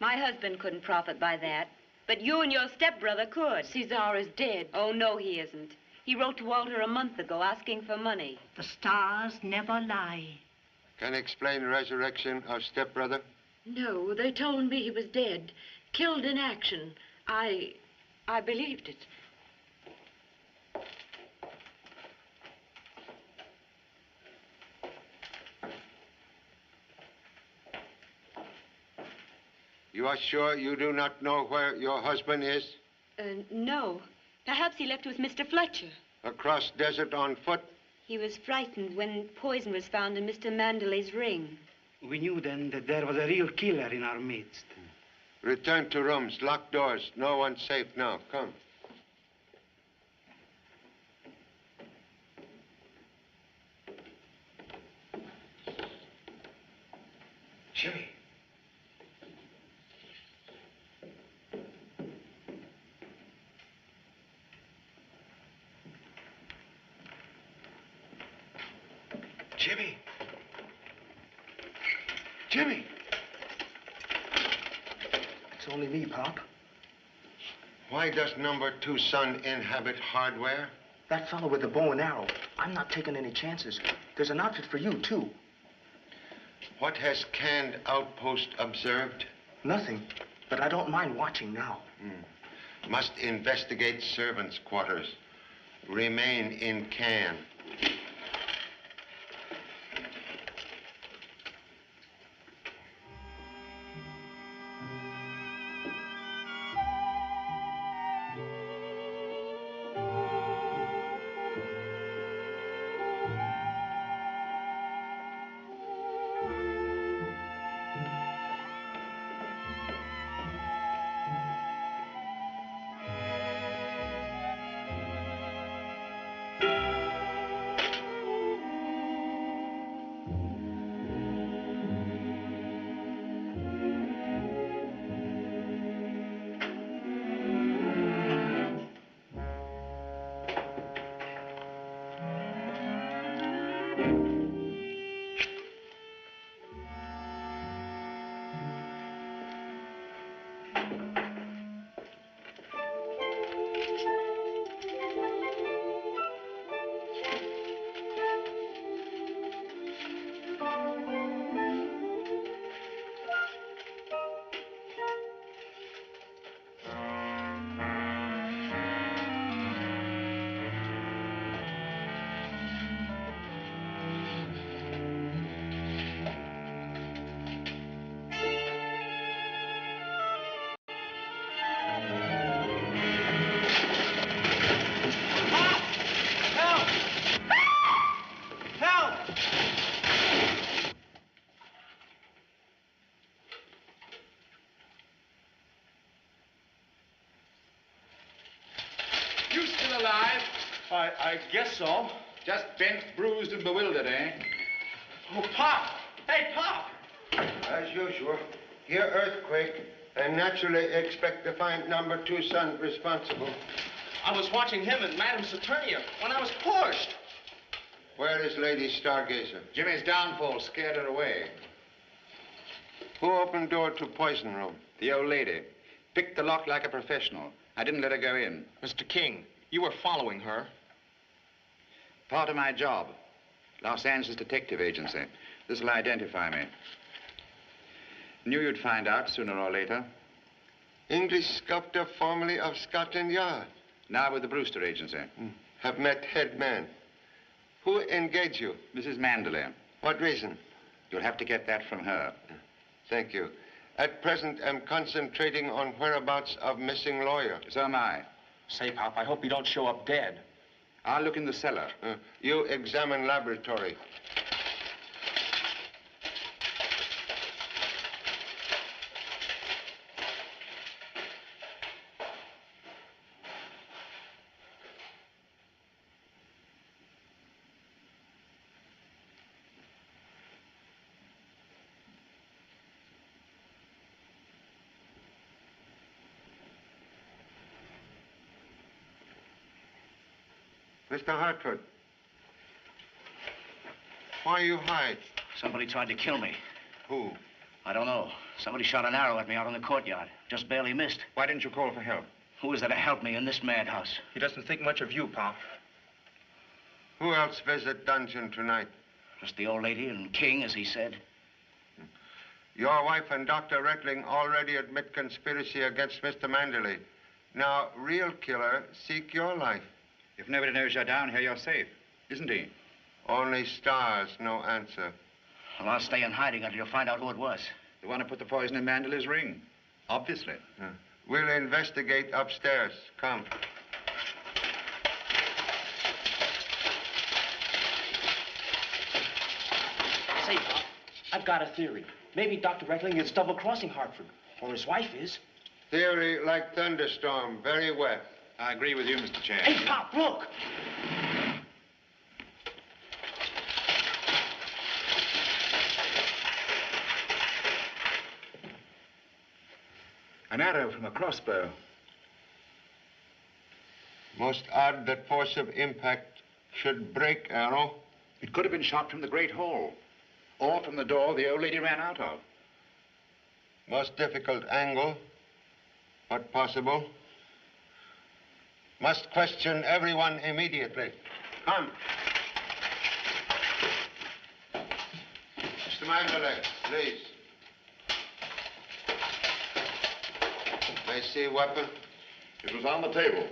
S4: My husband couldn't profit by that. But you and your stepbrother could.
S3: Cesar is dead.
S4: Oh, no, he isn't. He wrote to Walter a month ago asking for money.
S10: The stars never lie.
S7: Can explain resurrection of stepbrother?
S3: No, they told me he was dead. Killed in action. I believed it.
S7: You are sure you do not know where your husband is?
S4: No. Perhaps he left with Mr. Fletcher.
S7: Across desert on foot?
S4: He was frightened when poison was found in Mr. Manderley's ring.
S2: We knew then that there was a real killer in our midst.
S7: Return to rooms, lock doors. No one's safe now. Come.
S11: Jimmy. Jimmy. Jimmy.
S6: It's only me, Pop.
S7: Why does number 2 son inhabit hardware?
S6: That fellow with the bow and arrow. I'm not taking any chances. There's an outfit for you, too.
S7: What has canned outpost observed?
S6: Nothing, but I don't mind watching now.
S7: Must investigate servants' quarters. Remain in can.
S11: You still alive?
S8: I guess so.
S11: Just bent, bruised, and bewildered, eh?
S8: Oh, Pop! Hey, Pop!
S7: As usual, here earthquake, and naturally expect to find number 2 son responsible.
S6: I was watching him and Madame Saturnia when I was pushed.
S7: Where is Lady Stargazer?
S11: Jimmy's downfall scared her away.
S7: Who opened door to poison room?
S11: The old lady. Picked the lock like a professional. I didn't let her go in.
S6: Mr. King, you were following her.
S11: Part of my job. Los Angeles Detective Agency. This will identify me. Knew you'd find out sooner or later.
S7: English sculptor formerly of Scotland Yard.
S11: Now with the Brewster Agency.
S7: Have met head man. Who engaged you?
S11: Mrs. Manderley.
S7: What reason?
S11: You'll have to get that from her.
S7: Thank you. At present, I'm concentrating on whereabouts of missing lawyer.
S11: So am I.
S6: Say, Pop, I hope you don't show up dead.
S11: I'll look in the cellar.
S7: You examine laboratory. Mr. Hartford, why you hide?
S1: Somebody tried to kill me.
S7: Who?
S1: I don't know. Somebody shot an arrow at me out in the courtyard. Just barely missed.
S11: Why didn't you call for help?
S1: Who is there to help me in this madhouse?
S6: He doesn't think much of you, Pop.
S7: Who else visit dungeon tonight?
S1: Just the old lady and King, as he said.
S7: Your wife and Dr. Reckling already admit conspiracy against Mr. Manderley. Now, real killer, seek your life.
S11: If nobody knows you're down here, you're safe, isn't he?
S7: Only stars, no answer.
S1: Well, I'll stay in hiding until you find out who it was.
S11: The one who put the poison in Manderley's ring. Obviously.
S7: We'll investigate upstairs. Come.
S6: Say, Pop, I've got a theory. Maybe Dr. Reckling is double-crossing Hartford, or his wife is.
S7: Theory like thunderstorm, very wet.
S11: I agree with you, Mr. Chan.
S6: Hey, Pop, look!
S11: An arrow from a crossbow.
S7: Most odd that force of impact should break arrow.
S11: It could have been shot from the Great Hall, or from the door the old lady ran out of.
S7: Most difficult angle, but possible. Must question everyone immediately. Come. Mr. Manderley, please. May I see weapon?
S5: It was on the table.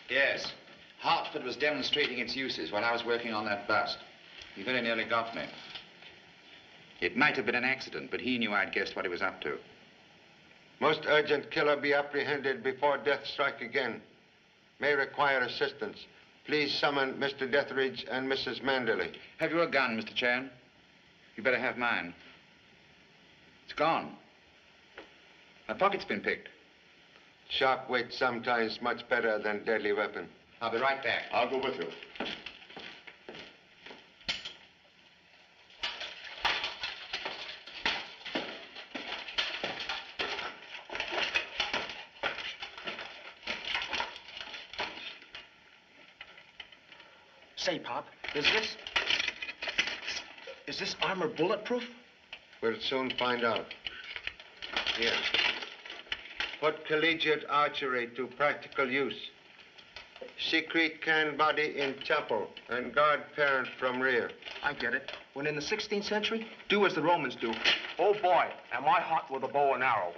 S11: Yes. Hartford was demonstrating its uses while I was working on that bust. He very nearly got me. It might have been an accident, but he knew I'd guessed what he was up to.
S7: Most urgent killer be apprehended before death strike again. May require assistance. Please summon Mr. Deathridge and Mrs. Manderley.
S11: Have you a gun, Mr. Chan? You better have mine. It's gone. My pocket's been picked.
S7: Sharp weight sometimes much better than deadly weapon.
S11: I'll be right back.
S5: I'll go with you.
S6: Say, Pop, is this armor bulletproof?
S7: We'll soon find out. Here. Put collegiate archery to practical use. Secret can body in chapel and guard parent from rear.
S6: I get it. When in the 16th century, do as the Romans do. Oh, boy, am I hot with a bow and arrow.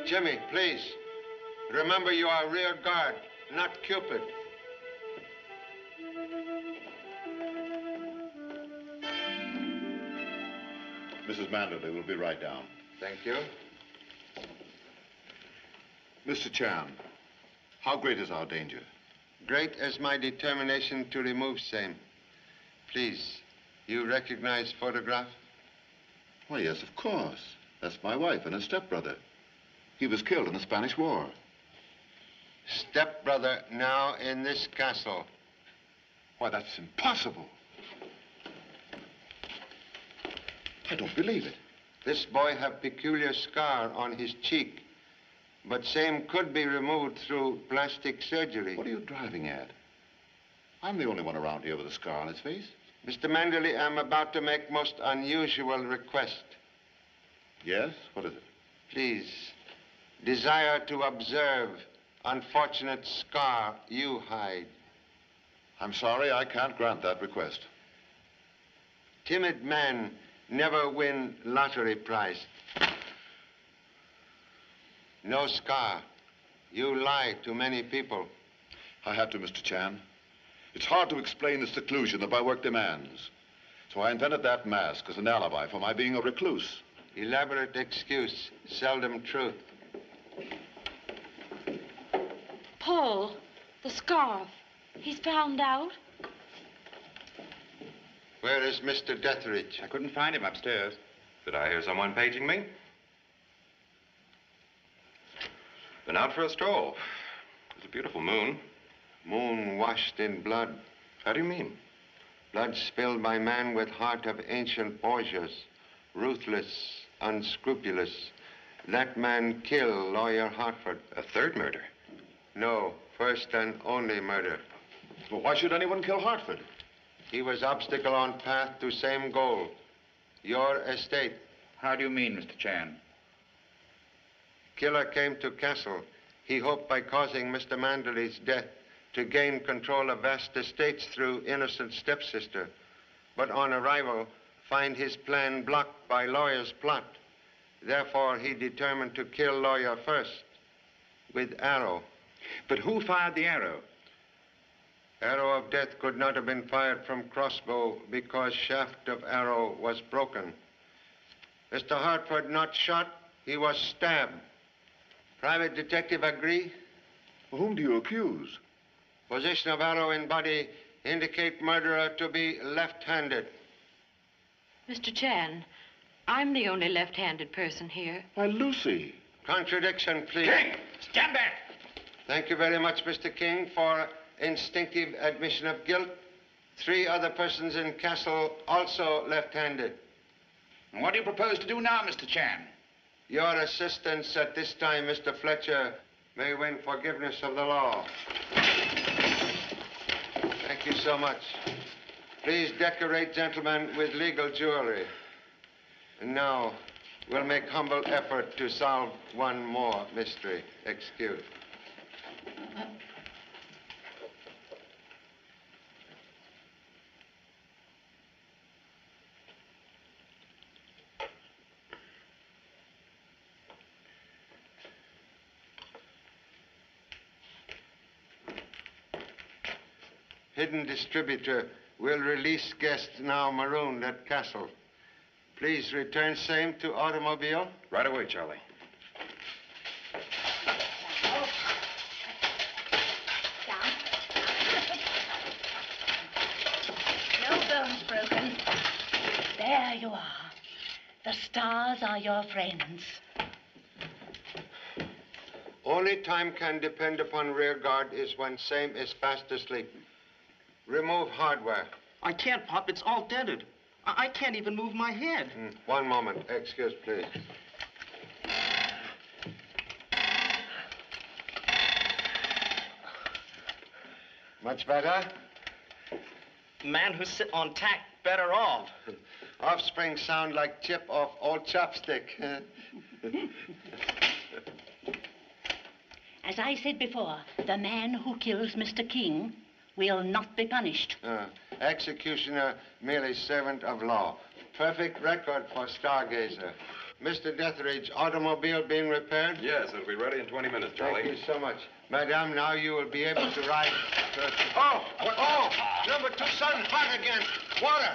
S7: Jimmy, please. Remember you are rear guard, not Cupid.
S5: Mrs. Manderley will be right down.
S7: Thank you.
S5: Mr. Chan, how great is our danger?
S7: great as my determination to remove same. Please, you recognize photograph?
S5: Why, yes, of course. That's my wife and her stepbrother. He was killed in the Spanish War.
S7: Stepbrother now in this castle.
S5: Why, that's impossible. I don't believe it.
S7: This boy have peculiar scar on his cheek, but same could be removed through plastic surgery.
S5: What are you driving at? I'm the only one around here with a scar on his face.
S7: Mr. Manderley, I'm about to make most unusual request.
S5: Yes? What is it?
S7: Please, desire to observe unfortunate scar you hide.
S5: I'm sorry, I can't grant that request.
S7: Timid man never win lottery prize. No scar. You lie to many people.
S5: I had to, Mr. Chan. It's hard to explain the seclusion that my work demands. So I invented that mask as an alibi for my being a recluse.
S7: Elaborate excuse, seldom truth.
S3: Paul, the scarf. He's found out.
S7: Where is Mr. Detheridge?
S11: I couldn't find him upstairs.
S13: Did I hear someone paging me? Been out for a stroll. It's a beautiful moon.
S7: Moon washed in blood.
S13: How do you mean?
S7: Blood spilled by man with heart of ancient Borgias. Ruthless, unscrupulous. That man killed Lawyer Hartford.
S13: A third murder?
S7: No, first and only murder.
S5: Well, why should anyone kill Hartford?
S7: He was obstacle on path to same goal. Your estate.
S11: How do you mean, Mr. Chan?
S7: Killer came to castle. He hoped by causing Mr. Manderley's death to gain control of vast estates through innocent stepsister. But on arrival, find his plan blocked by lawyer's plot. Therefore, he determined to kill lawyer first with arrow.
S11: But who fired the arrow?
S7: Arrow of death could not have been fired from crossbow because shaft of arrow was broken. Mr. Hartford not shot, he was stabbed. Private detective agree?
S5: Whom do you accuse?
S7: Position of arrow in body indicate murderer to be left-handed.
S3: Mr. Chan, I'm the only left-handed person here.
S5: Why, Lucy.
S7: Contradiction, please.
S11: King, stand back!
S7: Thank you very much, Mr. King, for instinctive admission of guilt. 3 other persons in castle also left-handed.
S11: And what do you propose to do now, Mr. Chan?
S7: Your assistance at this time, Mr. Fletcher, may win forgiveness of the law. Thank you so much. Please decorate, gentlemen, with legal jewelry. And now, we'll make humble effort to solve one more mystery. Excuse. Hidden distributor will release guests now marooned at castle. Please return same to automobile.
S13: Right away, Charlie.
S10: No bones broken. There you are. The stars are your friends.
S7: Only time can depend upon rear guard is when same is fast asleep. Remove hardware.
S6: I can't, Pop. It's all dented. I can't even move my head.
S7: One moment. Excuse, please. Much better?
S6: Man who's sit on tack better off.
S7: Offspring sound like chip off old chopstick.
S10: As I said before, the man who kills Mr. King will not be punished.
S7: Executioner, merely servant of law. Perfect record for stargazer. Mr. Detheridge, automobile being repaired?
S13: Yes, it'll be ready in 20 minutes, Charlie.
S7: Thank you so much. Madame, now you will be able to ride. Number 2 son, hot again. Water.